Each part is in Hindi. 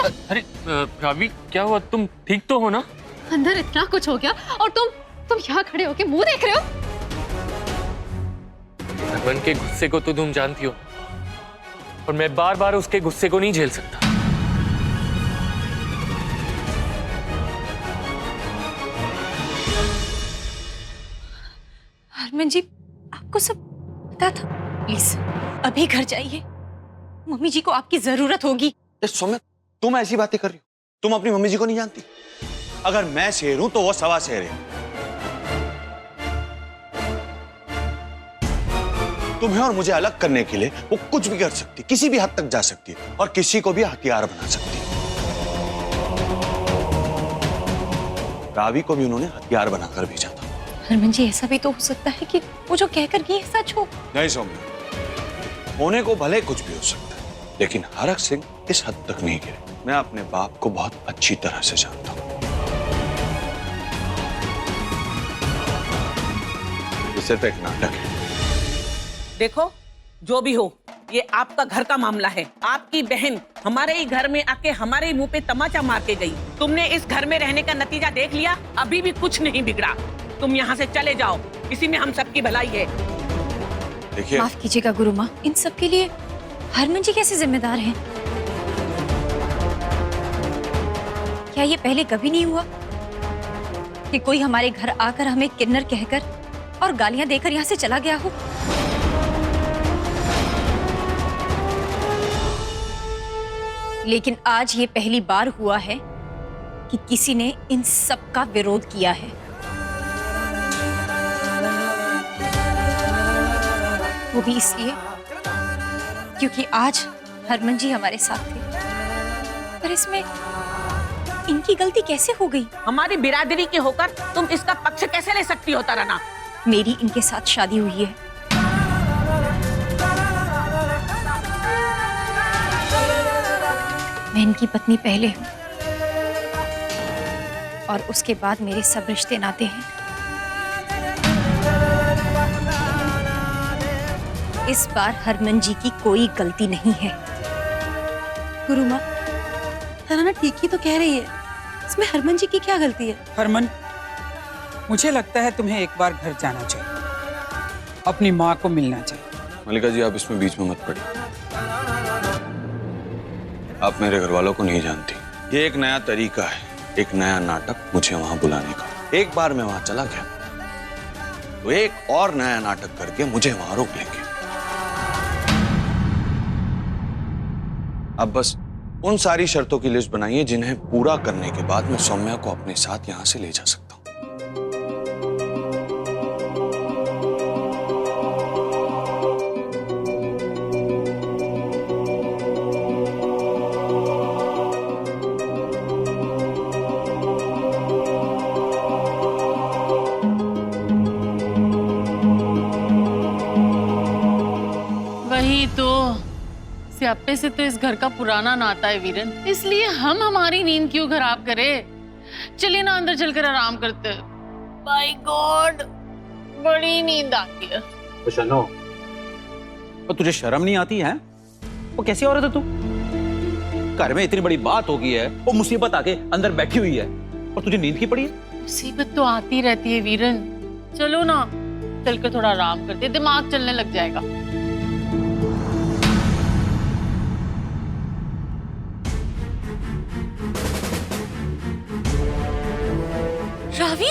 क्या? अरे रावी, क्या हुआ? तुम ठीक तो हो ना? अंदर इतना कुछ हो गया और तुम यहाँ खड़े होके मुंह देख रहे हो? हरमन के गुस्से को तो तुम जानती हो, और मैं बार बार उसके गुस्से को नहीं झेल सकता। हरमन जी, आपको सब पता था? प्लीज अभी घर जाइए, मम्मी जी को आपकी जरूरत होगी। सौम्या, तुम ऐसी बातें कर रही हो? तुम अपनी मम्मी जी को नहीं जानती? अगर मैं शेर हूं तो वो सवा शेर है। तुम्हें और मुझे अलग करने के लिए वो कुछ भी कर सकती, किसी भी हद तक जा सकती है और किसी को भी हथियार बना सकती है। रावी को भी उन्होंने हथियार बनाकर भेजा था। हरमन जी, ऐसा भी तो हो सकता है कि वो जो कहकर गई है सच हो। नहीं सौम्या, होने को भले कुछ भी हो सकता है, लेकिन हरक सिंह इस हद तक नहीं गिरे। मैं अपने बाप को बहुत अच्छी तरह से जानता हूं। ये सिर्फ एक नाटक है। देखो, जो भी हो, ये आपका घर का मामला है। आपकी बहन हमारे ही घर में आके हमारे ही मुंह पे तमाचा मार के गई। तुमने इस घर में रहने का नतीजा देख लिया। अभी भी कुछ नहीं बिगड़ा। तुम यहाँ से चले जाओ, इसी में हम सबकी भलाई है। देखिए, माफ कीजिएगा गुरु माँ, इन सब के लिए हरमन जी कैसे जिम्मेदार हैं? क्या ये पहले कभी नहीं हुआ कि कोई हमारे घर आकर हमें किन्नर कहकर और गालियां देकर यहाँ से चला गया हो? लेकिन आज ये पहली बार हुआ है कि किसी ने इन सब का विरोध किया है। वो भी इसलिए क्योंकि आज हरमन जी हमारे साथ थे। पर इसमें इनकी गलती कैसे हो गई? हमारी बिरादरी के होकर तुम इसका पक्ष कैसे ले सकती हो तराना? मेरी इनके साथ शादी हुई है। मैं इनकी पत्नी पहले हूँ और उसके बाद मेरे सब रिश्ते नाते हैं। इस बार हरमन जी की कोई गलती नहीं है। गुरु माँ, तराना ठीक ही तो कह रही है। इसमें हरमन जी की क्या गलती है? हरमन, मुझे लगता है तुम्हें एक बार घर जाना चाहिए, अपनी माँ को मिलना चाहिए। मल्लिका जी, आप इसमें बीच में मत पड़िए। आप मेरे घर वालों को नहीं जानती। ये एक नया तरीका है, एक नया नाटक मुझे वहां बुलाने का। एक बार मैं वहां चला गया तो एक और नया नाटक करके मुझे वहां रोक लेंगे। अब बस उन सारी शर्तों की लिस्ट बनाइए जिन्हें पूरा करने के बाद मैं सौम्या को अपने साथ यहां से ले जा सकता हूं। वही तो, स्यापे से तो इस घर का पुराना नाता है वीरन, इसलिए हम हमारी नींद क्यों खराब करें? चलिए ना अंदर चलकर आराम करते हैं। माय गॉड, बड़ी नींद आती है। शनो, तो तुझे शर्म नहीं आती है? वो कैसी औरत है तू? घर में इतनी बड़ी बात हो गई है, वो मुसीबत आके अंदर बैठी हुई है और तुझे नींद की पड़ी है? मुसीबत तो आती रहती है वीरन, चलो ना चलकर थोड़ा आराम करते, दिमाग चलने लग जाएगा। रावी,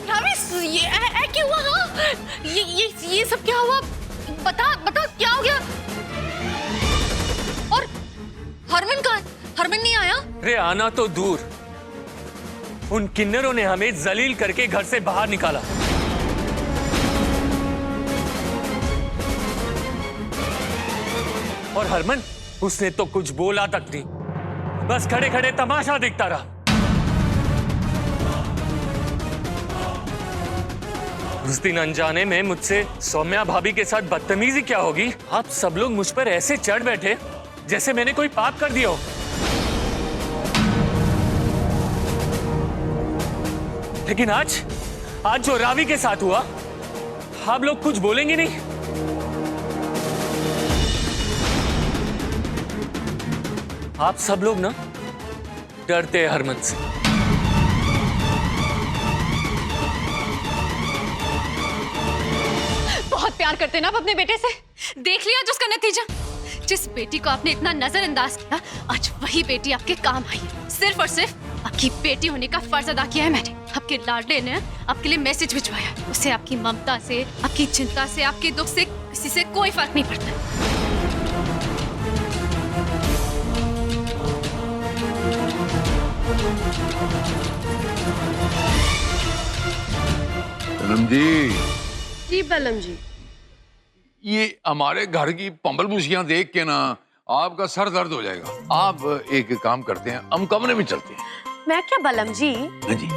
रावी, ये क्यों हुआ? हाँ? ये सब क्या हुआ? बता क्या हो गया? और हरमन कहाँ है? हरमन नहीं आया? अरे आना तो दूर, उन किन्नरों ने हमें जलील करके घर से बाहर निकाला। और हरमन, उसने तो कुछ बोला तक नहीं, बस खड़े खड़े तमाशा देखता रहा। उस दिन अनजाने में मुझसे सौम्या भाभी के साथ बदतमीजी क्या होगी, आप सब लोग मुझ पर ऐसे चढ़ बैठे जैसे मैंने कोई पाप कर दिया हो। लेकिन आज जो रावी के साथ हुआ, आप लोग कुछ बोलेंगे नहीं? आप सब लोग ना डरते हैं हरमन से। बहुत प्यार करते हैं ना आप अपने बेटे से। देख लिया जो उसका नतीजा। जिस बेटी को आपने इतना नजरअंदाज किया, आज वही बेटी आपके काम आई है। सिर्फ और सिर्फ आपकी बेटी होने का फर्ज अदा किया है मैंने। आपके लाडले ने आपके लिए मैसेज भिजवाया। उसे आपकी ममता से, आपकी चिंता से, आपके दुख से किसी से कोई फर्क नहीं पड़ता। बलम जी, जी बलम जी। ये हमारे घर की पंबलमुशियां देख के ना आपका सर दर्द हो जाएगा। आप एक काम करते हैं, हम कमरे में चलते हैं। मैं क्या बलम जी, हाँ जी।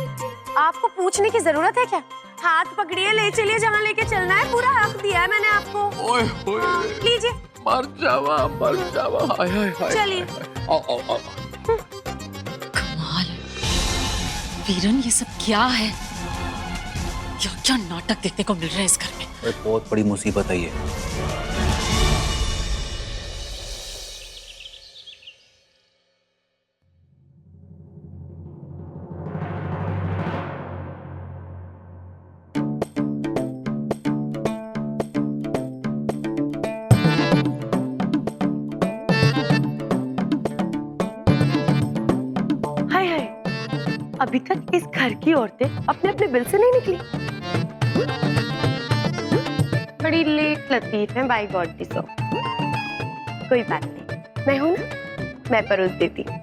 आपको पूछने की जरूरत है क्या? हाथ पकड़िए, ले चलिए जहाँ लेके चलना है। पूरा हक दिया है मैंने आपको। ओए होए, लीजिए। मर जावा, मर जावा। हाय हाय हाय। चलिए। आओ आओ आओ। कमाल। वीरन, ये सब क्या है? क्या क्या नाटक देखने को मिल रहा है इस घर में? बहुत बड़ी मुसीबत है ये। हाय हाय, अभी तक इस घर की औरतें अपने अपने बिल से नहीं निकली। बड़ी लेट लतीफ है बाय गॉड दी। सो कोई बात नहीं, मैं हूं ना, मैं परोस देती हूँ।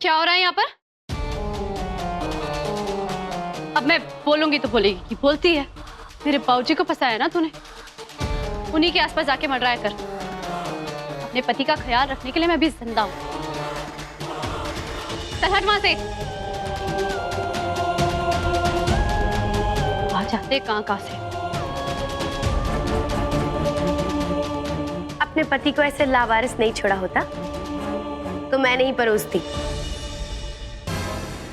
क्या हो रहा है यहाँ पर? अब मैं बोलूंगी तो बोलेगी कि बोलती है। मेरे बाबूजी को फंसाया ना तूने, उन्हीं के आसपास जाके मंडराया कर। अपने पति का ख्याल रखने के लिए मैं भी जिंदा हूं। चल हट वहां से। आ जाते कहां से। अपने पति को ऐसे लावारिस नहीं छोड़ा होता तो मैं नहीं परोसती।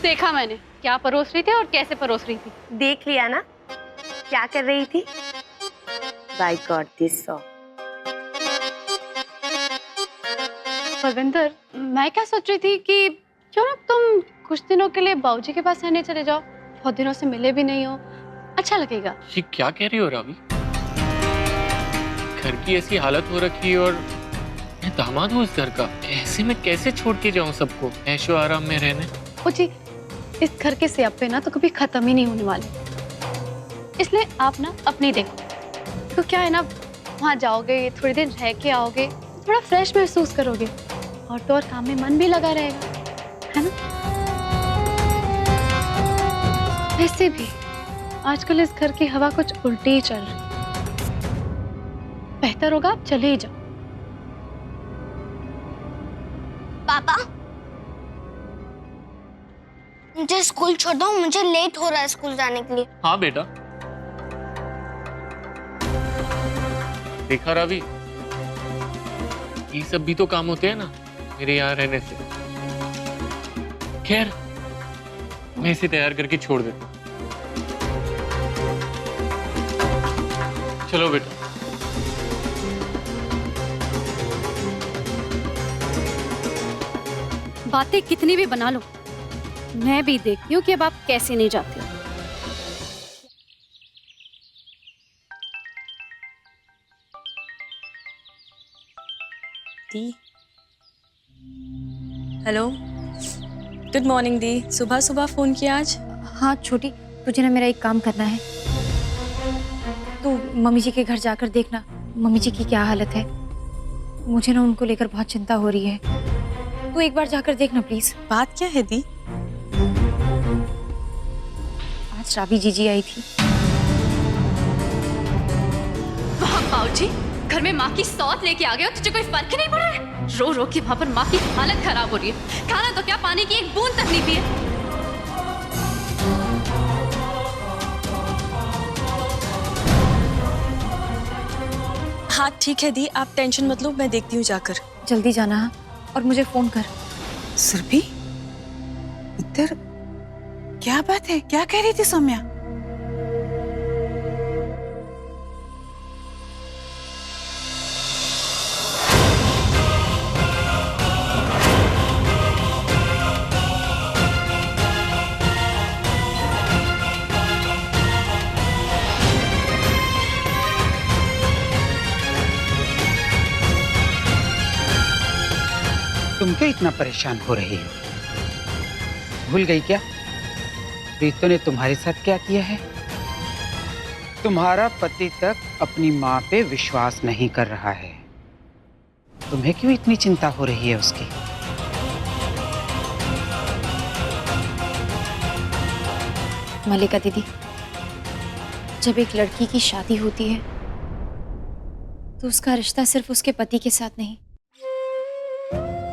देखा मैंने क्या परोस रही थी और कैसे परोस रही थी। देख लिया ना क्या कर रही थी। By god this saw. Parvinder, मैं क्या सोच रही थी कि क्यों ना तुम कुछ दिनों के लिए बाबूजी के पास रहने चले जाओ। बहुत दिनों से मिले भी नहीं हो, अच्छा लगेगा। ये क्या कह रही हो रावी? घर की ऐसी हालत हो रखी है और मैं दामाद हूँ इस घर का। ऐसे में कैसे छोड़ के जाऊँ सबको ऐशो आराम में रहने? ओ जी, इस घर के स्यापे ना तो कभी खत्म ही नहीं होने वाले। इसलिए आप ना अपनी देखो। तो क्या है ना, वहाँ जाओगे, थोड़ी देर रह के आओगे, थोड़ा फ्रेश महसूस करोगे और तो और काम में मन भी लगा रहेगा, है ना? वैसे भी आजकल इस घर की हवा कुछ उल्टी ही चल रही। बेहतर होगा आप चले ही जाओ। पापा, मुझे स्कूल छोड़ दो, मुझे लेट हो रहा है स्कूल जाने के लिए। हाँ बेटा। देखा रावी, ये सब भी तो काम होते हैं ना मेरे यहाँ रहने से। खैर, मैं इसे तैयार करके छोड़ देता हूँ। चलो बेटा। बातें कितनी भी बना लो, मैं भी देखती हूँ कि अब आप कैसे नहीं जाते हो। दी, हेलो, गुड मॉर्निंग दी। सुबह सुबह फोन किया आज? हाँ छोटी, तुझे ना मेरा एक काम करना है। तू मम्मी जी के घर जाकर देखना मम्मी जी की क्या हालत है। मुझे ना उनको लेकर बहुत चिंता हो रही है। तू एक बार जाकर देखना प्लीज। बात क्या है दी? आज रावी जीजी आई थी। जी घर में माँ की सौत लेके आ गए हो, तुझे कोई फर्क ही नहीं पड़ा है? रो रो के वहां पर माँ की हालत खराब हो रही है, खाना तो क्या पानी की एक बूंद तक नहीं पी है। हाँ ठीक है दी, आप टेंशन मत लो, मैं देखती हूँ जाकर। जल्दी जाना हाँ, और मुझे फोन कर। सुरभि, इधर क्या बात है? क्या कह रही थी सौम्या? तुम क्यों इतना परेशान हो रही हो? भूल गई क्या प्रीतो ने तुम्हारे साथ क्या किया है? तुम्हारा पति तक अपनी माँ पे विश्वास नहीं कर रहा है। तुम्हें क्यों इतनी चिंता हो रही है उसकी? मल्लिका दीदी, जब एक लड़की की शादी होती है तो उसका रिश्ता सिर्फ उसके पति के साथ नहीं,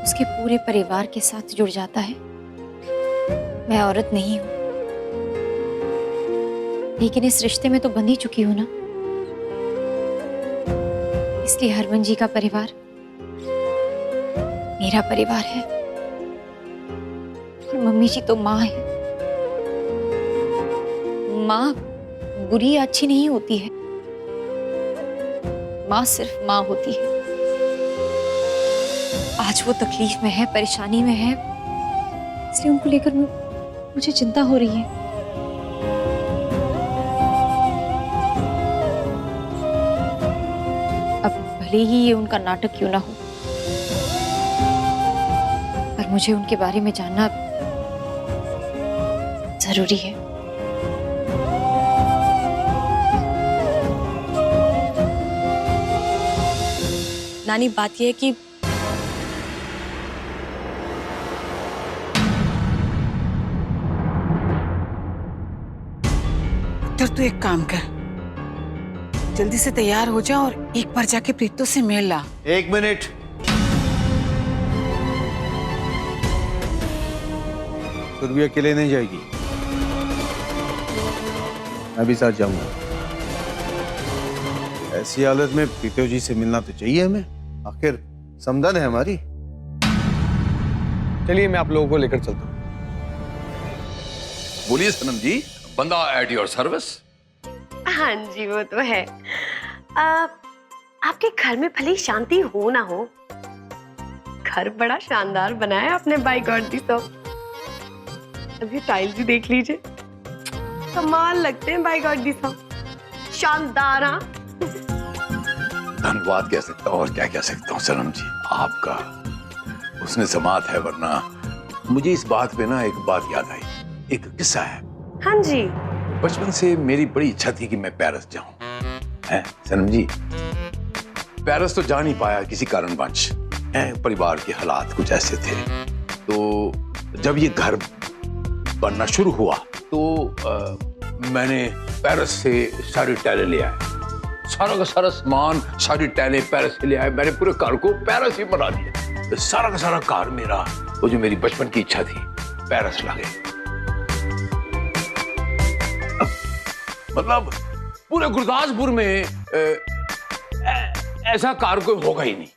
उसके पूरे परिवार के साथ जुड़ जाता है। मैं औरत नहीं हूं, लेकिन इस रिश्ते में तो बंध ही चुकी हूं ना। इसलिए हरमन जी का परिवार मेरा परिवार है, और मम्मी जी तो माँ है। माँ बुरी या अच्छी नहीं होती है, माँ सिर्फ माँ होती है। आज वो तकलीफ में है, परेशानी में है, इसलिए उनको लेकर मुझे चिंता हो रही है। अब भले ही ये उनका नाटक क्यों ना हो, पर मुझे उनके बारे में जानना जरूरी है। नानी, बात यह है कि तू एक काम कर, जल्दी से तैयार हो जा और एक बार जाके प्रीतो से मिल ला। एक मिनट, सुरभि अकेले नहीं जाएगी, मैं भी साथ जाऊंगा। ऐसी हालत में प्रीतो जी से मिलना तो चाहिए हमें, आखिर समदन है हमारी। चलिए मैं आप लोगों को लेकर चलता हूँ। बोलिए सनम जी, बंदा एट योर सर्विस। हाँ जी, वो तो है। आपके घर में भले ही शांति हो ना हो, घर बड़ा शानदार बनाया आपने बाय गॉड दी साहब। अभी टाइल्स भी देख लीजिए, कमाल लगते हैं बाय गॉड दी साहब, शानदार। हाँ धन्यवाद कह सकता हूँ और क्या कह सकता हूँ सनम जी, आपका उसने समात है। वरना मुझे इस बात पे ना एक बात याद आई, एक किस्सा है। हाँ जी। बचपन से मेरी बड़ी इच्छा थी कि मैं पेरिस जाऊं, हैं सनम जी। पेरिस तो जा नहीं पाया किसी कारणवश, परिवार के हालात कुछ ऐसे थे। तो जब ये घर बनना शुरू हुआ तो मैंने पेरिस से सारी टाइलें ले आए, सारा का सारा सामान, सारी टाइलें पेरिस से ले आए। मैंने पूरे कार को पेरिस ही बना दिया। सारा का सारा कार मेरा, वो जो मेरी बचपन की इच्छा थी, पेरिस ला गए। मतलब पूरे गुरदासपुर में ऐसा कार कोई होगा ही नहीं,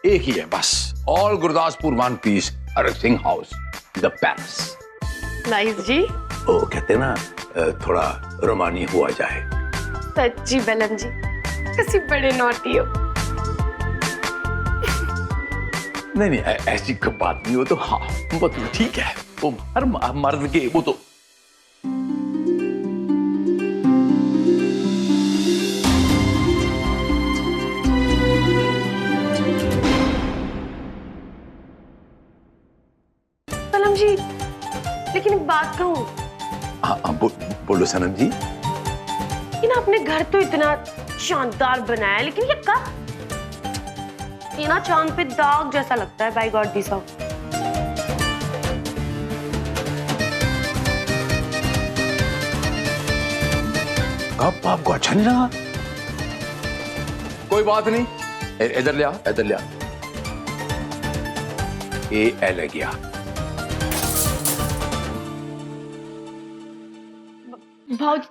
एक ही है बस, all Gurdaspur one piece, Harak Singh house, the Paris. Nice जी। वो कहते हैं ना, थोड़ा रोमानी हुआ जाए। सच्ची बलम जी, कैसी बड़े नॉटी हो। नहीं नहीं, ऐसी कोई बात नहीं। वो तो हाँ, वो तो ठीक है, वो हर मर्द के वो तो। बलम जी, लेकिन एक बात कहूं। हाँ बोलो सनम जी। लेकिन आपने घर तो इतना शानदार बनाया, लेकिन ये कब? ये ना चांद पे दाग जैसा लगता है बाय गॉड दी साहब। अब आपको अच्छा नहीं लगा? कोई बात नहीं, इधर ले आ, इधर ले आ। ए ले गया।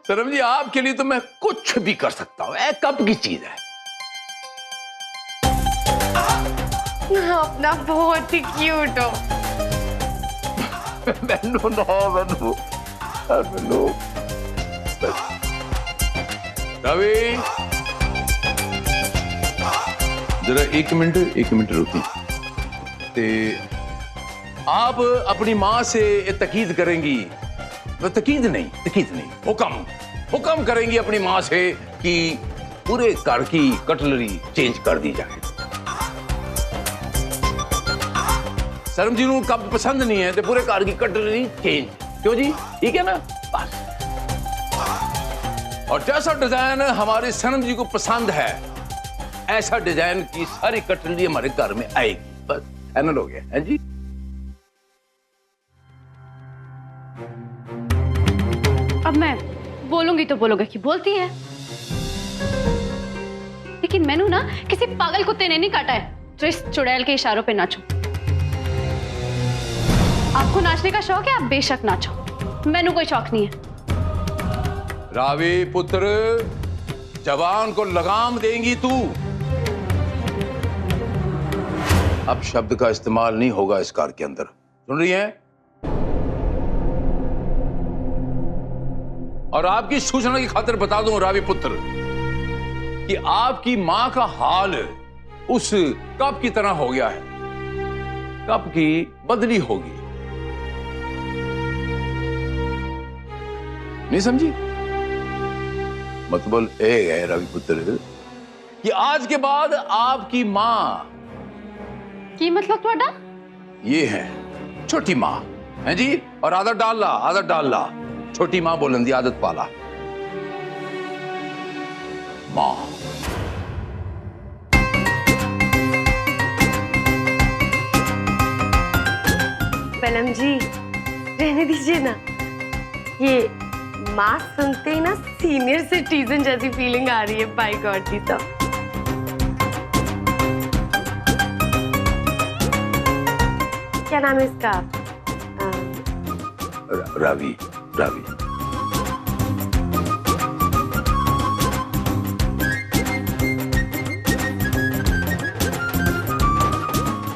सरम जी, आपके लिए तो मैं कुछ भी कर सकता हूँ। कब की चीज है। अपना बहुत ही क्यूट हो। मैनू रवि, जरा एक मिनट रुकी। आप अपनी माँ से तकीद करेंगी, तकीद नहीं, हुक्म करेंगी अपनी माँ से कि पूरे घर की कटलरी चेंज कर दी जाए। सरम जी को कप पसंद नहीं है तो पूरे घर की कटलरी चेंज। क्यों जी, ठीक है ना? बस। और जैसा डिजाइन हमारे सरम जी को पसंद है, ऐसा डिजाइन की सारी कटलरी हमारे घर में आएगी। बस फाइनल हो गया है जी। अब मैं बोलूंगी तो बोलोगे कि बोलती है, लेकिन मैंने ना किसी पागल कुत्ते ने नहीं काटा है जो इस चुड़ैल के इशारों पे नाचो। आपको नाचने का शौक है, आप बेशक नाचो, मैंने कोई शौक नहीं है। रावी पुत्र, जवान को लगाम देंगी तू। अब शब्द का इस्तेमाल नहीं होगा इस कार के अंदर, सुन रही हैं? और आपकी सूचना की खातिर बता दूं रावी पुत्र कि आपकी मां का हाल उस कप की तरह हो गया है। कप की बदली होगी, नहीं समझी? मतलब ये है रवि पुत्र कि आज के बाद आपकी मां की मतलब थोड़ा ये है छोटी मां है जी। और आदत डाल ला छोटी मां बोलन दी आदत पाला। मां पलम जी, रहने दीजिए ना। ये माँ सुनते ही ना सीनियर सिटीजन जैसी फीलिंग आ रही है। बाय गॉड दी तो क्या नाम है इसका? रावी।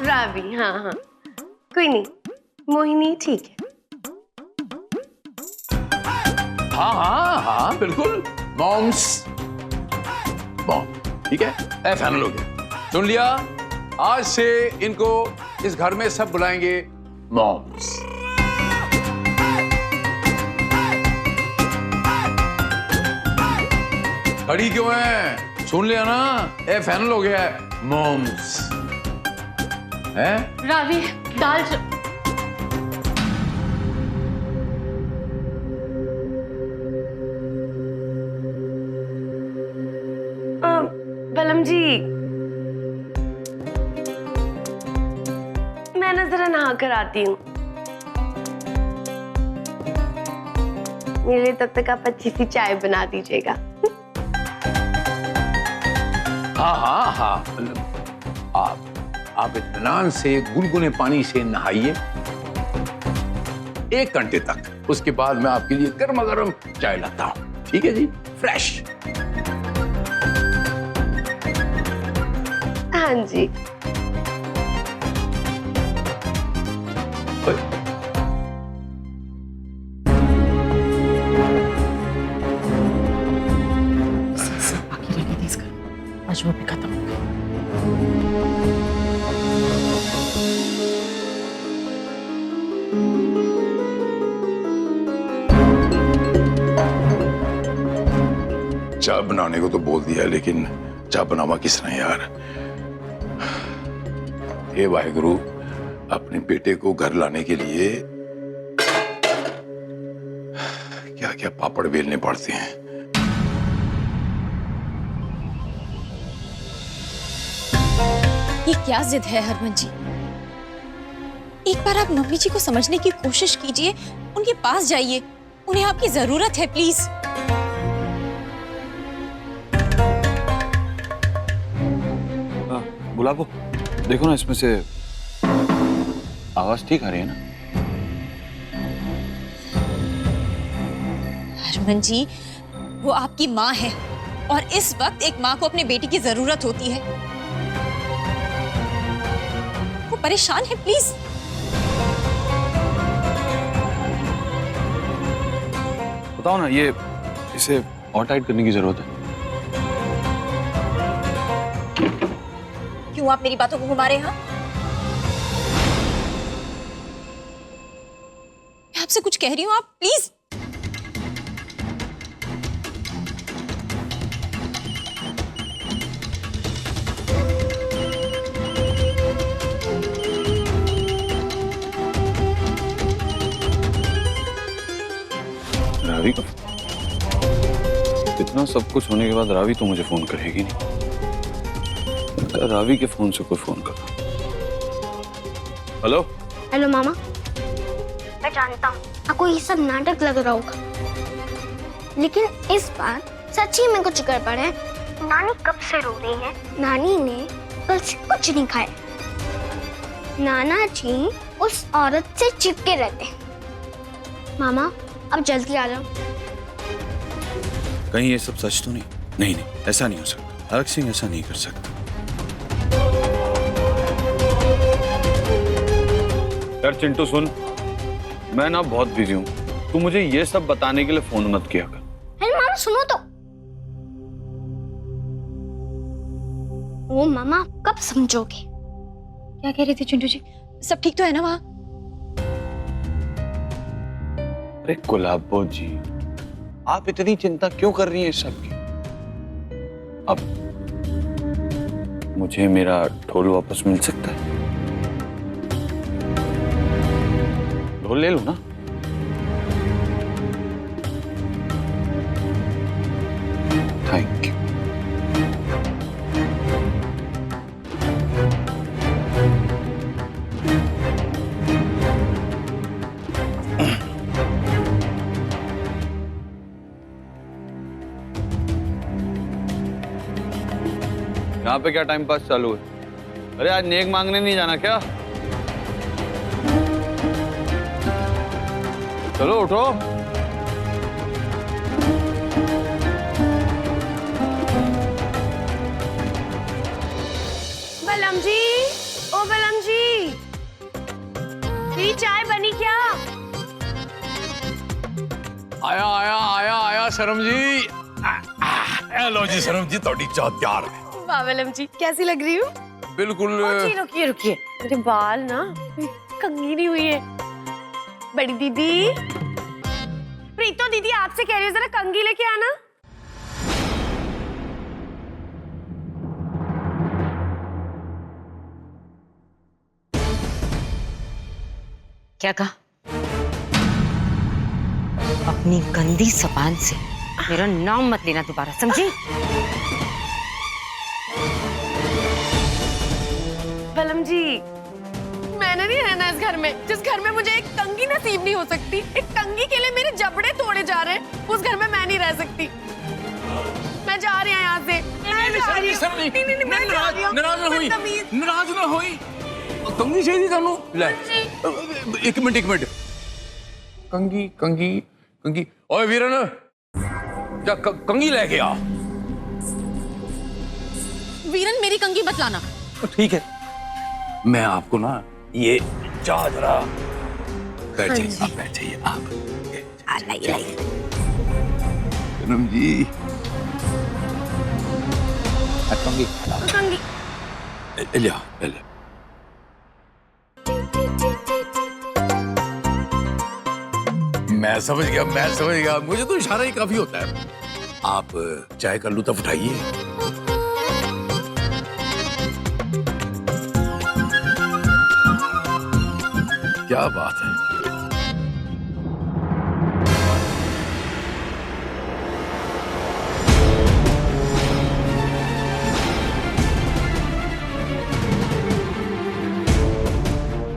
रावी, हाँ, कोई नहीं, मोहिनी ठीक है। हाँ बिल्कुल, मॉम्स ठीक है। फाइनल हो गया, सुन लिया? आज से इनको इस घर में सब बुलाएंगे मॉम्स। खड़ी क्यों है? सुन लिया ना? फाइनल हो गया है, मॉम्स है। रावी दाल बलम जी, मैं ना जरा नहा कर आती हूँ। मेरे लिए तब तक आप अच्छी सी चाय बना दीजिएगा। हाँ, आप इत्मीनान से गुनगुने पानी से नहाइए 1 घंटे तक। उसके बाद मैं आपके लिए गर्मा गर्म चाय लाता हूँ, ठीक है जी? फ्रेश। हाँ जी। बाकी रहने दे इसका, आज वो भी खत्म हो गया। चाय बनाने को तो बोल दिया, लेकिन चाय बनावा किसने यार? हे वाहिगुरु, अपने बेटे को घर लाने के लिए क्या क्या पापड़ बेलने पड़ते हैं। ये क्या जिद है हरमन जी? एक बार आप मम्मी जी को समझने की कोशिश कीजिए, उनके पास जाइए, उन्हें आपकी जरूरत है, प्लीज। गुलाबो, देखो ना इसमें से आवाज ठीक आ रही है ना? हरमन जी, वो आपकी माँ है और इस वक्त एक माँ को अपने बेटी की जरूरत होती है। वो परेशान है, प्लीज। बताओ ना, ये इसे और टाइट करने की जरूरत है। क्यों आप मेरी बातों को घुमा रहे हैं? मैं आपसे कुछ कह रही हूँ, आप प्लीज। रावी का इतना सब कुछ होने के बाद रावी तो मुझे फोन करेगी नहीं। रावी के फोन से कोई फोन कर। हेलो हेलो मामा, मैं जानता हूँ आपको ये सब नाटक लग रहा होगा, लेकिन इस बार सच्ची में कुछ गड़बड़ है। नानी कब से रो रही है? नानी ने कल से कुछ नहीं खाया। नाना जी उस औरत से चिपके रहते हैं। मामा अब जल्दी आ जाओ। कहीं ये सब सच तो नहीं? नहीं नहीं, ऐसा नहीं हो सकता। अलग सिंह ऐसा नहीं कर सकता। यार चिंटू सुन, मैं ना बहुत बिजी हूँ, तू मुझे ये सब बताने के लिए फोन मत किया कर। अरे मामा सुनो तो। ओ मामा कब समझोगे? क्या कह रहे थे चिंटू जी? सब ठीक तो है ना वहाँ? अरे गुलाबो जी, आप इतनी चिंता क्यों कर रही हैं इस सब की? अब मुझे मेरा ढोल वापस मिल सकता है? ढोल ले लो ना। Thank you. यहाँ पे क्या टाइम पास चालू है? अरे आज नेक मांगने नहीं जाना क्या? चलो उठो। बलम जी, ओ बलम जी, मेरी चाय बनी क्या? आया आया आया आया शर्म जी। लो जी शर्म जी, थोड़ी चाह तैयार है। वाह बलम जी, कैसी लग रही हूँ? बिल्कुल। जी रुकिए रुकिए, मेरे बाल ना कंघी नहीं हुई है। बड़ी दीदी, प्रीतो दीदी आपसे कह रही है, जरा कंघी लेके आना। क्या कहा? अपनी गंदी जबान से मेरा नाम मत लेना दोबारा, समझी? बलम जी, मैंने नहीं रहना इस घर में जिस घर में मुझे एक कंघी नसीब नहीं हो सकती। एक कंघी के लिए मेरे जबड़े तोड़े जा रहे हैं, उस घर में मैं नहीं रह सकती। मैं जा रही हूँ यहाँ से। नाराज ना होई। कंघी चाहिए थानू? ले एक मिनट। कंघी कंघी कंघी। ओए वीरन, जा कंघी लेके आ। वीरन मेरी कंघी मत लाना। ठीक है, मैं आपको ना ये चाह जरा। बैठ जाइए आप, बैठ जाइए आप। लाइए। पूनम जी, कंघी ले आ, ले। मैं समझ गया। मुझे तो इशारा ही काफी होता है। आप चाय का लुत्फ उठाइए। क्या बात है।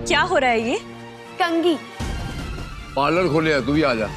क्या हो रहा है ये? कंघी। पार्लर खोले है, तू भी आ जा।